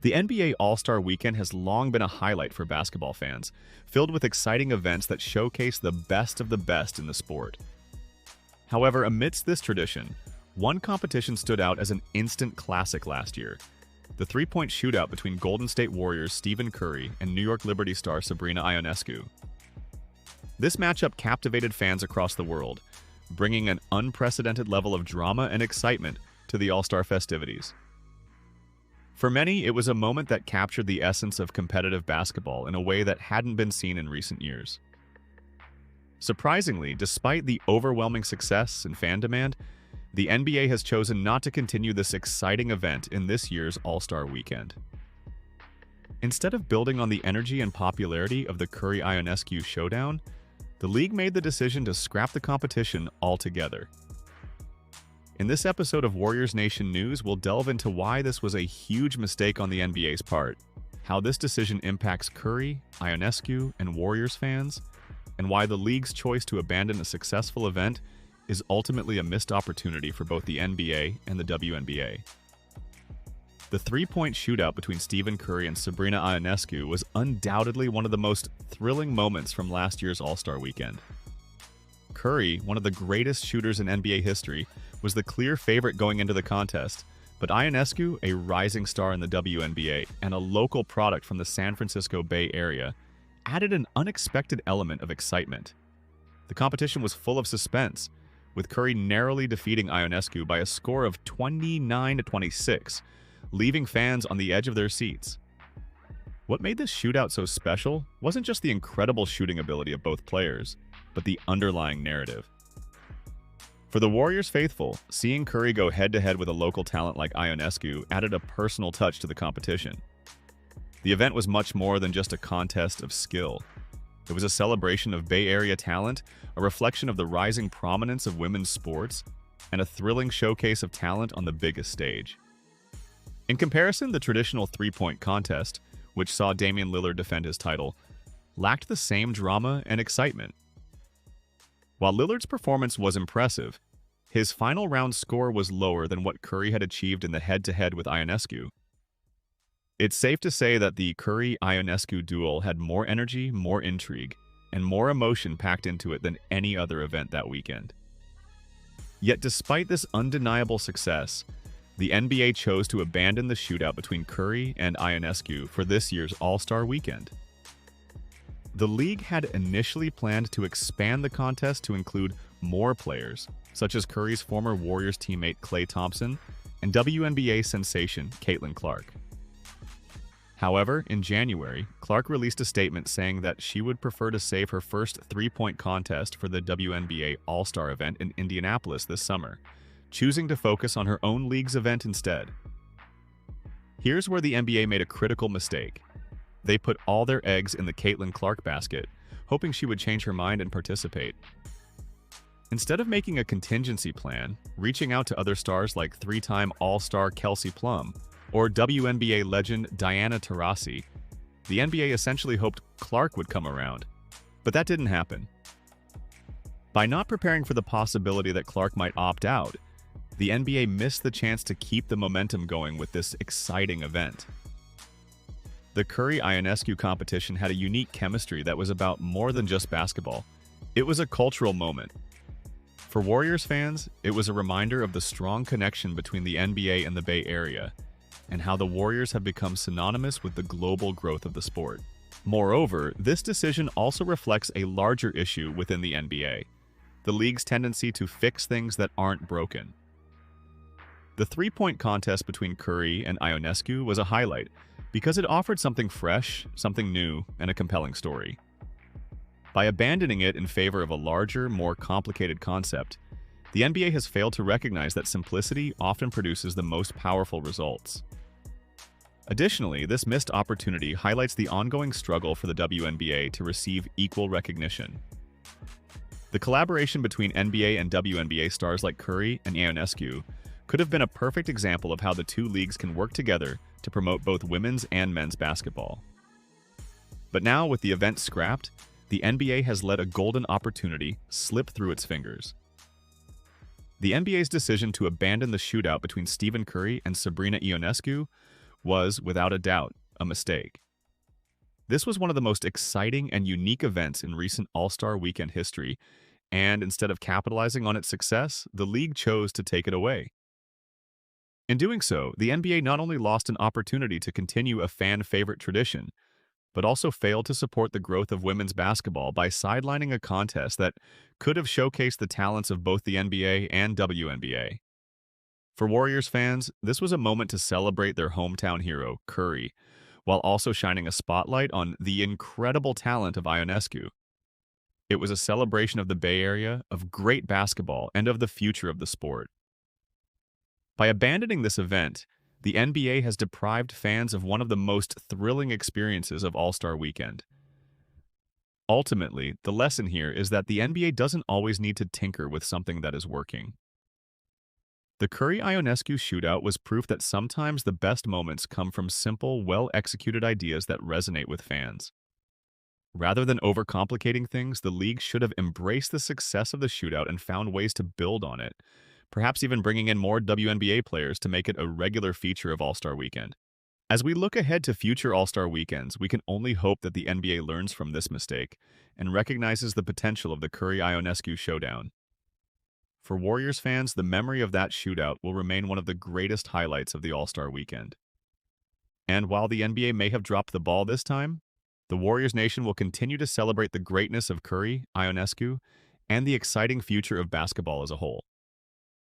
The NBA All-Star Weekend has long been a highlight for basketball fans, filled with exciting events that showcase the best of the best in the sport. However, amidst this tradition, one competition stood out as an instant classic last year: the three-point shootout between Golden State Warriors' Stephen Curry and New York Liberty star Sabrina Ionescu. This matchup captivated fans across the world, bringing an unprecedented level of drama and excitement to the All-Star festivities. For many, it was a moment that captured the essence of competitive basketball in a way that hadn't been seen in recent years. Surprisingly, despite the overwhelming success and fan demand, the NBA has chosen not to continue this exciting event in this year's All-Star Weekend. Instead of building on the energy and popularity of the Curry-Ionescu showdown, the league made the decision to scrap the competition altogether. In this episode of Warriors Nation News, we'll delve into why this was a huge mistake on the NBA's part, how this decision impacts Curry, Ionescu, and Warriors fans, and why the league's choice to abandon a successful event is ultimately a missed opportunity for both the NBA and the WNBA. The three-point shootout between Stephen Curry and Sabrina Ionescu was undoubtedly one of the most thrilling moments from last year's All-Star Weekend. Curry, one of the greatest shooters in NBA history, was the clear favorite going into the contest, but Ionescu, a rising star in the WNBA and a local product from the San Francisco Bay Area, added an unexpected element of excitement. The competition was full of suspense, with Curry narrowly defeating Ionescu by a score of 29-26, leaving fans on the edge of their seats. What made this shootout so special wasn't just the incredible shooting ability of both players, but the underlying narrative. For the Warriors faithful, seeing Curry go head-to-head with a local talent like Ionescu added a personal touch to the competition. The event was much more than just a contest of skill. It was a celebration of Bay Area talent, a reflection of the rising prominence of women's sports, and a thrilling showcase of talent on the biggest stage. In comparison, the traditional three-point contest, which saw Damian Lillard defend his title, lacked the same drama and excitement. While Lillard's performance was impressive, his final round score was lower than what Curry had achieved in the head-to-head with Ionescu. It's safe to say that the Curry-Ionescu duel had more energy, more intrigue, and more emotion packed into it than any other event that weekend. Yet despite this undeniable success, the NBA chose to abandon the shootout between Curry and Ionescu for this year's All-Star Weekend. The league had initially planned to expand the contest to include more players, such as Curry's former Warriors teammate Klay Thompson and WNBA sensation Caitlin Clark. However, in January, Clark released a statement saying that she would prefer to save her first three-point contest for the WNBA All-Star event in Indianapolis this summer, choosing to focus on her own league's event instead. Here's where the NBA made a critical mistake. They put all their eggs in the Caitlin Clark basket, hoping she would change her mind and participate. Instead of making a contingency plan, reaching out to other stars like three-time All-Star Kelsey Plum or WNBA legend Diana Taurasi, the NBA essentially hoped Clark would come around. But that didn't happen. By not preparing for the possibility that Clark might opt out, the NBA missed the chance to keep the momentum going with this exciting event. The Curry-Ionescu competition had a unique chemistry that was about more than just basketball. It was a cultural moment. For Warriors fans, it was a reminder of the strong connection between the NBA and the Bay Area, and how the Warriors have become synonymous with the global growth of the sport. Moreover, this decision also reflects a larger issue within the NBA: the league's tendency to fix things that aren't broken. The three-point contest between Curry and Ionescu was a highlight because it offered something fresh, something new, and a compelling story. By abandoning it in favor of a larger, more complicated concept, the NBA has failed to recognize that simplicity often produces the most powerful results. Additionally, this missed opportunity highlights the ongoing struggle for the WNBA to receive equal recognition. The collaboration between NBA and WNBA stars like Curry and Ionescu could have been a perfect example of how the two leagues can work together to promote both women's and men's basketball. But now, with the event scrapped, the NBA has let a golden opportunity slip through its fingers. The NBA's decision to abandon the shootout between Stephen Curry and Sabrina Ionescu was, without a doubt, a mistake. This was one of the most exciting and unique events in recent All-Star Weekend history, and instead of capitalizing on its success, the league chose to take it away. In doing so, the NBA not only lost an opportunity to continue a fan-favorite tradition, but also failed to support the growth of women's basketball by sidelining a contest that could have showcased the talents of both the NBA and WNBA. For Warriors fans, this was a moment to celebrate their hometown hero, Curry, while also shining a spotlight on the incredible talent of Ionescu. It was a celebration of the Bay Area, of great basketball, and of the future of the sport. By abandoning this event, the NBA has deprived fans of one of the most thrilling experiences of All-Star Weekend. Ultimately, the lesson here is that the NBA doesn't always need to tinker with something that is working. The Curry-Ionescu shootout was proof that sometimes the best moments come from simple, well-executed ideas that resonate with fans. Rather than overcomplicating things, the league should have embraced the success of the shootout and found ways to build on it, perhaps even bringing in more WNBA players to make it a regular feature of All-Star Weekend. As we look ahead to future All-Star Weekends, we can only hope that the NBA learns from this mistake and recognizes the potential of the Curry-Ionescu showdown. For Warriors fans, the memory of that shootout will remain one of the greatest highlights of the All-Star Weekend. And while the NBA may have dropped the ball this time, the Warriors Nation will continue to celebrate the greatness of Curry, Ionescu, and the exciting future of basketball as a whole.